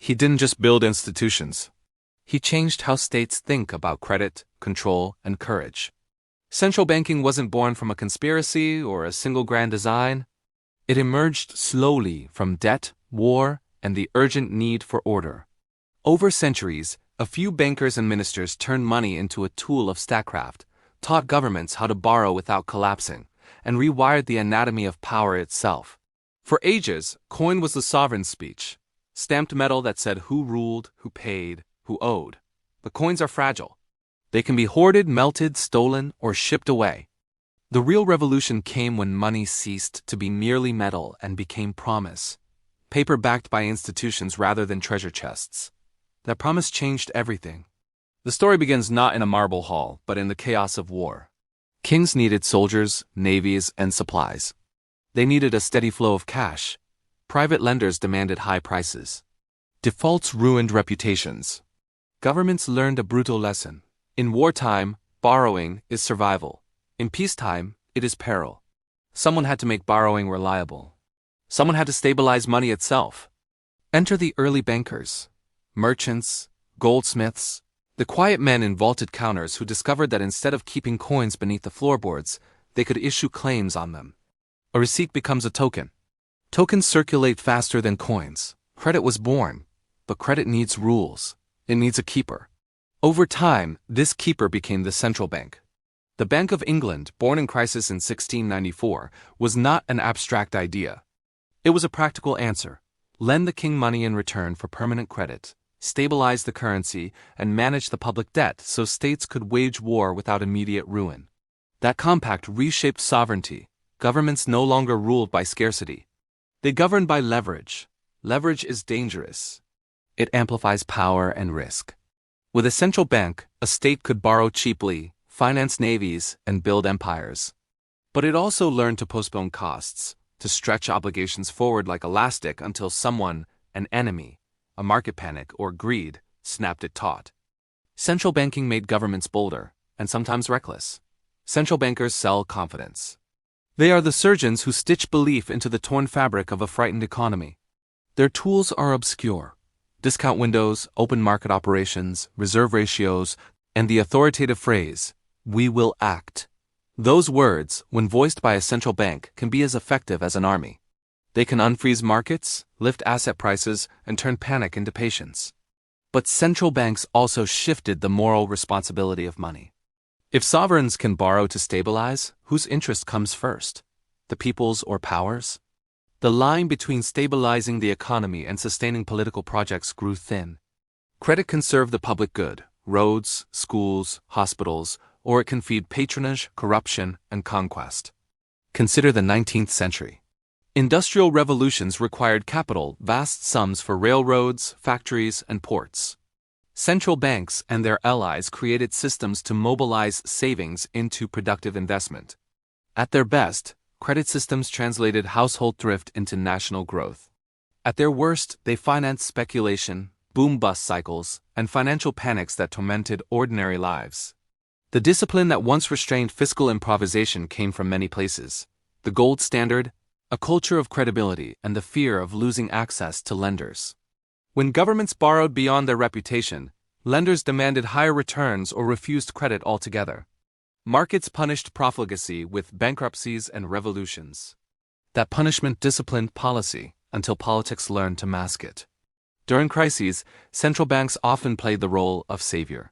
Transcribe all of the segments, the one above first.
He didn't just build institutions. He changed how states think about credit, control, and courage. Central banking wasn't born from a conspiracy or a single grand design. It emerged slowly from debt, war, and the urgent need for order. Over centuries, a few bankers and ministers turned money into a tool of statecraft, taught governments how to borrow without collapsing, and rewired the anatomy of power itself. For ages, coin was the sovereign's speech, stamped metal that said who ruled, who paid, who owed. But coins are fragile. They can be hoarded, melted, stolen, or shipped away. The real revolution came when money ceased to be merely metal and became promise, paper backed by institutions rather than treasure chests. That promise changed everything. The story begins not in a marble hall, but in the chaos of war. Kings needed soldiers, navies, and supplies. They needed a steady flow of cash. Private lenders demanded high prices. Defaults ruined reputations. Governments learned a brutal lesson. In wartime, borrowing is survival. In peacetime, it is peril. Someone had to make borrowing reliable. Someone had to stabilize money itself. Enter the early bankers, merchants, goldsmiths, the quiet men in vaulted counters who discovered that instead of keeping coins beneath the floorboards, they could issue claims on them. A receipt becomes a token. Tokens circulate faster than coins. Credit was born, but credit needs rules. It needs a keeper. Over time, this keeper became the central bank. The Bank of England, born in crisis in 1694, was not an abstract idea. It was a practical answer. Lend the king money in return for permanent credit, stabilize the currency, and manage the public debt so states could wage war without immediate ruin. That compact reshaped sovereignty. Governments no longer ruled by scarcity. They governed by leverage. Leverage is dangerous. It amplifies power and risk. With a central bank, a state could borrow cheaply, finance navies, and build empires. But it also learned to postpone costs, to stretch obligations forward like elastic until someone, an enemy, a market panic, or greed, snapped it taut. Central banking made governments bolder, and sometimes reckless. Central bankers sell confidence. They are the surgeons who stitch belief into the torn fabric of a frightened economy. Their tools are obscure. Discount windows, open market operations, reserve ratios, and the authoritative phrase, "We will act." Those words, when voiced by a central bank, can be as effective as an army. They can unfreeze markets, lift asset prices, and turn panic into patience. But central banks also shifted the moral responsibility of money. If sovereigns can borrow to stabilize, whose interest comes first? The people's or power's? The line between stabilizing the economy and sustaining political projects grew thin. Credit can serve the public good, roads, schools, hospitals, or it can feed patronage, corruption, and conquest. Consider the 19th century. Industrial revolutions required capital, vast sums for railroads, factories, and ports. Central banks and their allies created systems to mobilize savings into productive investment. At their best, credit systems translated household thrift into national growth. At their worst, they financed speculation, boom-bust cycles, and financial panics that tormented ordinary lives. The discipline that once restrained fiscal improvisation came from many places. The gold standard, a culture of credibility, and the fear of losing access to lenders. When governments borrowed beyond their reputation, lenders demanded higher returns or refused credit altogether. Markets punished profligacy with bankruptcies and revolutions. That punishment disciplined policy until politics learned to mask it. During crises, central banks often played the role of savior.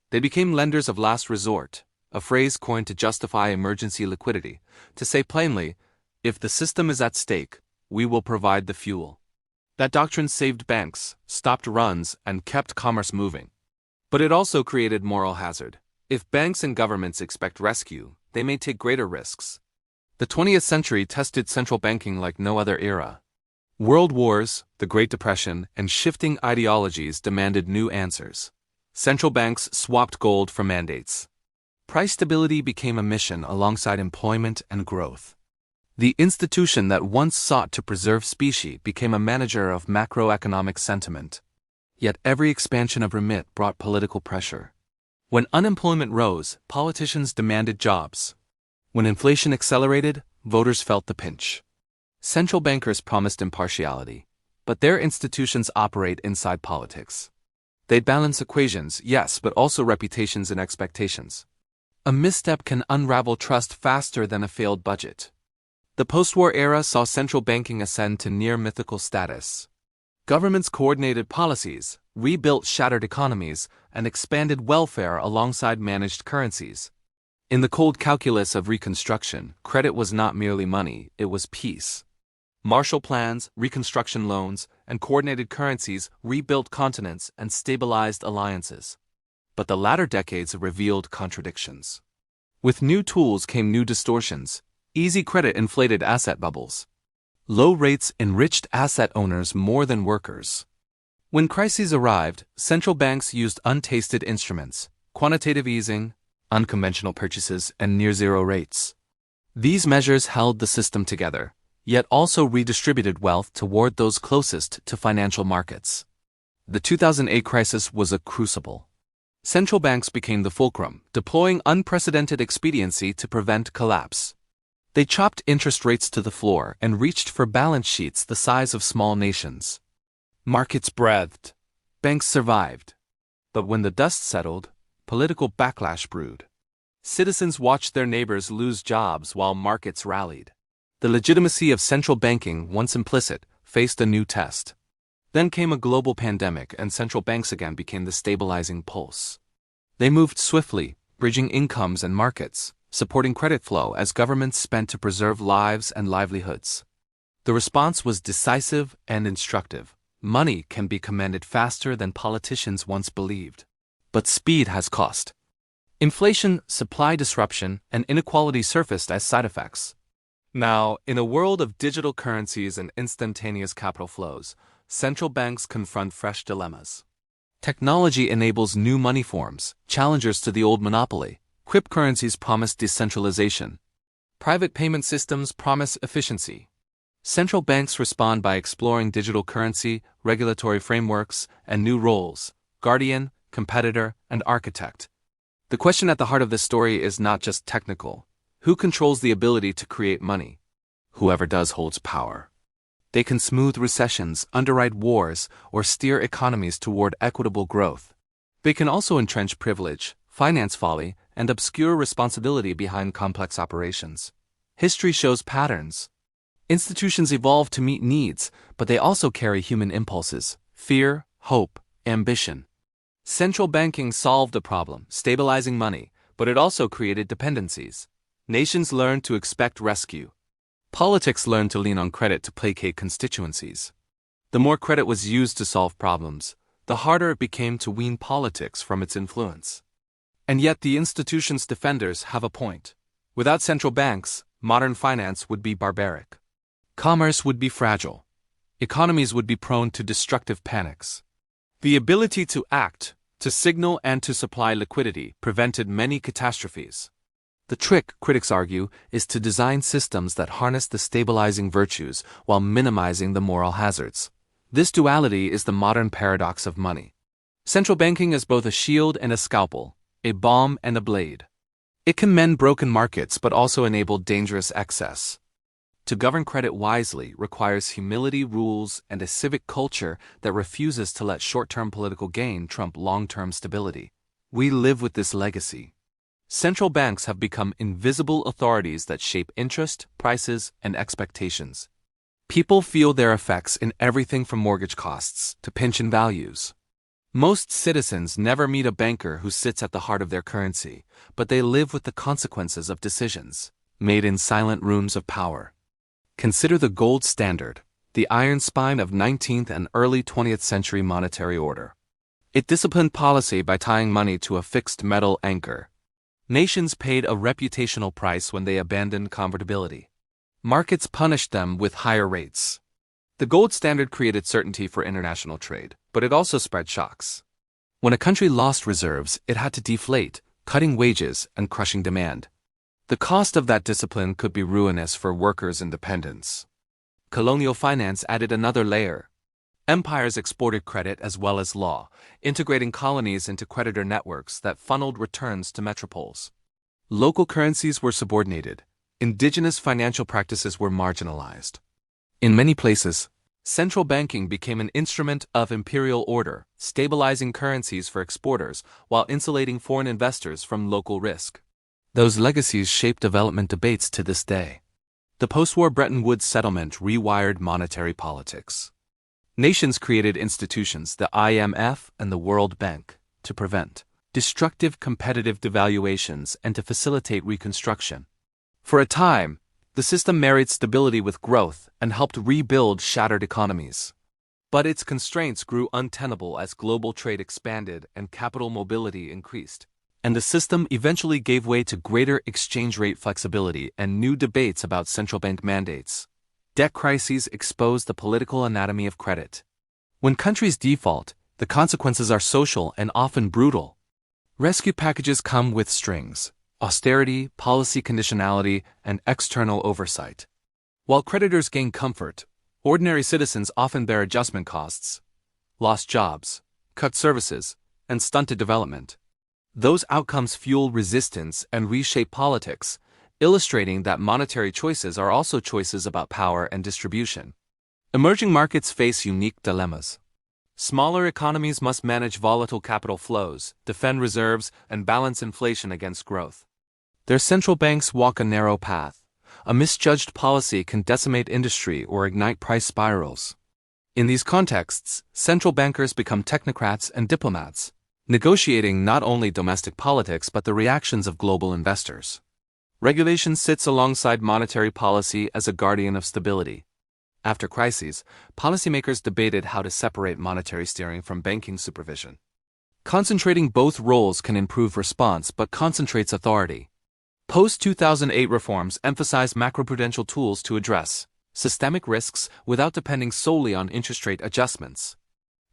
They became lenders of last resort, a phrase coined to justify emergency liquidity, to say plainly, if the system is at stake, we will provide the fuel. That doctrine saved banks, stopped runs, and kept commerce moving. But it also created moral hazard. If banks and governments expect rescue, they may take greater risks. The 20th century tested central banking like no other era. World wars, the Great Depression, and shifting ideologies demanded new answers. Central banks swapped gold for mandates. Price stability became a mission alongside employment and growth. The institution that once sought to preserve specie became a manager of macroeconomic sentiment. Yet every expansion of remit brought political pressure. When unemployment rose, politicians demanded jobs. When inflation accelerated, voters felt the pinch. Central bankers promised impartiality. But their institutions operate inside politics. They balance equations, yes, but also reputations and expectations. A misstep can unravel trust faster than a failed budget. The post-war era saw central banking ascend to near mythical status. Governments coordinated policies, rebuilt shattered economies, and expanded welfare alongside managed currencies. In the cold calculus of Reconstruction, credit was not merely money, it was peace. Marshall Plans, Reconstruction loans, and coordinated currencies rebuilt continents and stabilized alliances. But the latter decades revealed contradictions. With new tools came new distortions. Easy credit inflated asset bubbles. Low rates enriched asset owners more than workers. When crises arrived, central banks used untasted instruments, quantitative easing, unconventional purchases, and near-zero rates. These measures held the system together, yet also redistributed wealth toward those closest to financial markets. The 2008 crisis was a crucible. Central banks became the fulcrum, deploying unprecedented expediency to prevent collapse. They chopped interest rates to the floor and reached for balance sheets the size of small nations. Markets breathed. Banks survived. But when the dust settled, political backlash brewed. Citizens watched their neighbors lose jobs while markets rallied. The legitimacy of central banking, once implicit, faced a new test. Then came a global pandemic, and central banks again became the stabilizing pulse. They moved swiftly, bridging incomes and markets, supporting credit flow as governments spent to preserve lives and livelihoods. The response was decisive and instructive. Money can be commanded faster than politicians once believed. But speed has cost. Inflation, supply disruption, and inequality surfaced as side effects. Now, in a world of digital currencies and instantaneous capital flows, central banks confront fresh dilemmas. Technology enables new money forms, challengers to the old monopoly. Cryptocurrencies promise decentralization. Private payment systems promise efficiency. Central banks respond by exploring digital currency, regulatory frameworks, and new roles: guardian, competitor, and architect. The question at the heart of this story is not just technical. Who controls the ability to create money? Whoever does holds power. They can smooth recessions, underwrite wars, or steer economies toward equitable growth. They can also entrench privilege, finance folly, and obscure responsibility behind complex operations. History shows patterns. Institutions evolve to meet needs, but they also carry human impulses: fear, hope, ambition. Central banking solved a problem, stabilizing money, but it also created dependencies. Nations learned to expect rescue. Politics learned to lean on credit to placate constituencies. The more credit was used to solve problems, the harder it became to wean politics from its influence. And yet the institution's defenders have a point. Without central banks, modern finance would be barbaric. Commerce would be fragile. Economies would be prone to destructive panics. The ability to act, to signal, and to supply liquidity prevented many catastrophes. The trick, critics argue, is to design systems that harness the stabilizing virtues while minimizing the moral hazards. This duality is the modern paradox of money. Central banking is both a shield and a scalpel, a balm and a blade. It can mend broken markets but also enable dangerous excess. To govern credit wisely requires humility, rules, and a civic culture that refuses to let short-term political gain trump long-term stability. We live with this legacy. Central banks have become invisible authorities that shape interest, prices, and expectations. People feel their effects in everything from mortgage costs to pension values. Most citizens never meet a banker who sits at the heart of their currency, but they live with the consequences of decisions made in silent rooms of power. Consider the gold standard, the iron spine of 19th and early 20th century monetary order. It disciplined policy by tying money to a fixed metal anchor. Nations paid a reputational price when they abandoned convertibility. Markets punished them with higher rates. The gold standard created certainty for international trade, but it also spread shocks. When a country lost reserves, it had to deflate, cutting wages and crushing demand. The cost of that discipline could be ruinous for workers' independence. Colonial finance added another layer. Empires exported credit as well as law, integrating colonies into creditor networks that funneled returns to metropoles. Local currencies were subordinated. Indigenous financial practices were marginalized. In many places, Central banking became an instrument of imperial order, stabilizing currencies for exporters while insulating foreign investors from local risk. Those legacies shape development debates to this day. The post-war Bretton Woods settlement rewired monetary politics. Nations created institutions, the IMF and the World Bank, to prevent destructive competitive devaluations and to facilitate reconstruction. For a time, the system married stability with growth and helped rebuild shattered economies. But its constraints grew untenable as global trade expanded and capital mobility increased, and the system eventually gave way to greater exchange rate flexibility and new debates about central bank mandates. Debt crises expose the political anatomy of credit. When countries default, the consequences are social and often brutal. Rescue packages come with strings: austerity, policy conditionality, and external oversight. While creditors gain comfort, ordinary citizens often bear adjustment costs, lost jobs, cut services, and stunted development. Those outcomes fuel resistance and reshape politics, illustrating that monetary choices are also choices about power and distribution. Emerging markets face unique dilemmas. Smaller economies must manage volatile capital flows, defend reserves, and balance inflation against growth. Their central banks walk a narrow path. A misjudged policy can decimate industry or ignite price spirals. In these contexts, central bankers become technocrats and diplomats, negotiating not only domestic politics but the reactions of global investors. Regulation sits alongside monetary policy as a guardian of stability. After crises, policymakers debated how to separate monetary steering from banking supervision. Concentrating both roles can improve response but concentrates authority. Post-2008 reforms emphasize macroprudential tools to address systemic risks without depending solely on interest rate adjustments.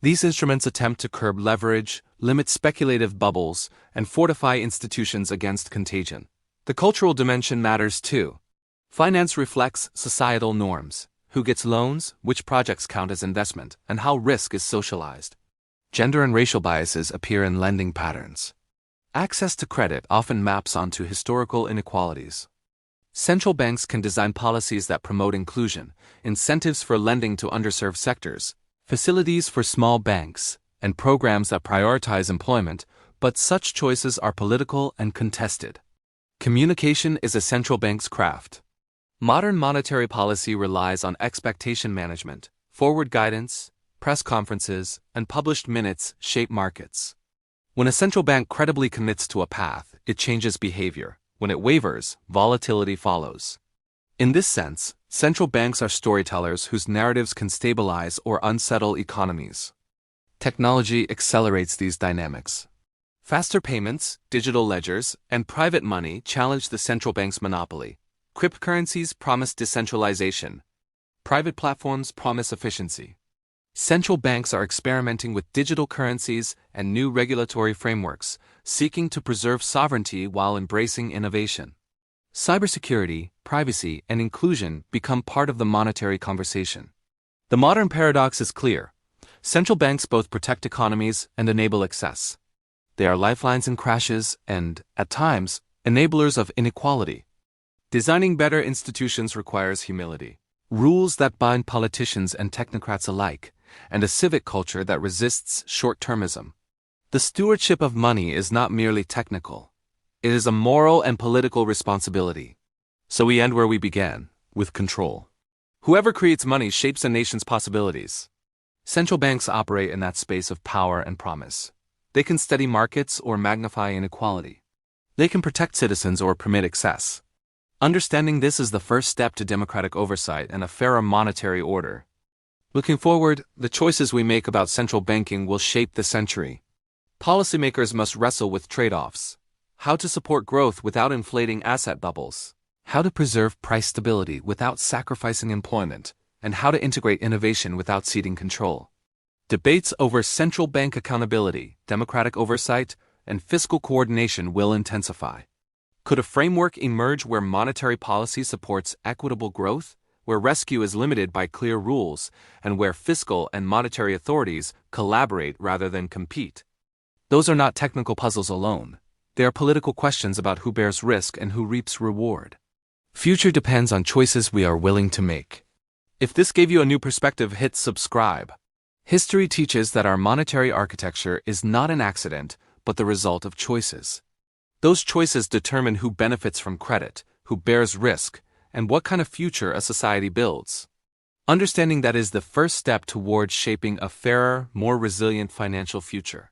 These instruments attempt to curb leverage, limit speculative bubbles, and fortify institutions against contagion. The cultural dimension matters too. Finance reflects societal norms: who gets loans, which projects count as investment, and how risk is socialized. Gender and racial biases appear in lending patterns. Access to credit often maps onto historical inequalities. Central banks can design policies that promote inclusion, incentives for lending to underserved sectors, facilities for small banks, and programs that prioritize employment, but such choices are political and contested. Communication is a central bank's craft. Modern monetary policy relies on expectation management. Forward guidance, press conferences, and published minutes shape markets. When a central bank credibly commits to a path, it changes behavior. When it wavers, volatility follows. In this sense, central banks are storytellers whose narratives can stabilize or unsettle economies. Technology accelerates these dynamics. Faster payments, digital ledgers, and private money challenge the central bank's monopoly. Cryptocurrencies promise decentralization. Private platforms promise efficiency. Central banks are experimenting with digital currencies and new regulatory frameworks, seeking to preserve sovereignty while embracing innovation. Cybersecurity, privacy, and inclusion become part of the monetary conversation. The modern paradox is clear. Central banks both protect economies and enable excess. They are lifelines in crashes and, at times, enablers of inequality. Designing better institutions requires humility, rules that bind politicians and technocrats alike, and a civic culture that resists short-termism. The stewardship of money is not merely technical. It is a moral and political responsibility. So we end where we began, with control. Whoever creates money shapes a nation's possibilities. Central banks operate in that space of power and promise. They can steady markets or magnify inequality. They can protect citizens or permit excess. Understanding this is the first step to democratic oversight and a fairer monetary order. Looking forward, the choices we make about central banking will shape the century. Policymakers must wrestle with trade-offs: how to support growth without inflating asset bubbles, how to preserve price stability without sacrificing employment, and how to integrate innovation without ceding control. Debates over central bank accountability, democratic oversight, and fiscal coordination will intensify. Could a framework emerge where monetary policy supports equitable growth, where rescue is limited by clear rules, and where fiscal and monetary authorities collaborate rather than compete? Those are not technical puzzles alone. They are political questions about who bears risk and who reaps reward. Future depends on choices we are willing to make. If this gave you a new perspective, hit subscribe. History teaches that our monetary architecture is not an accident, but the result of choices. Those choices determine who benefits from credit, who bears risk, and what kind of future a society builds. Understanding that is the first step towards shaping a fairer, more resilient financial future.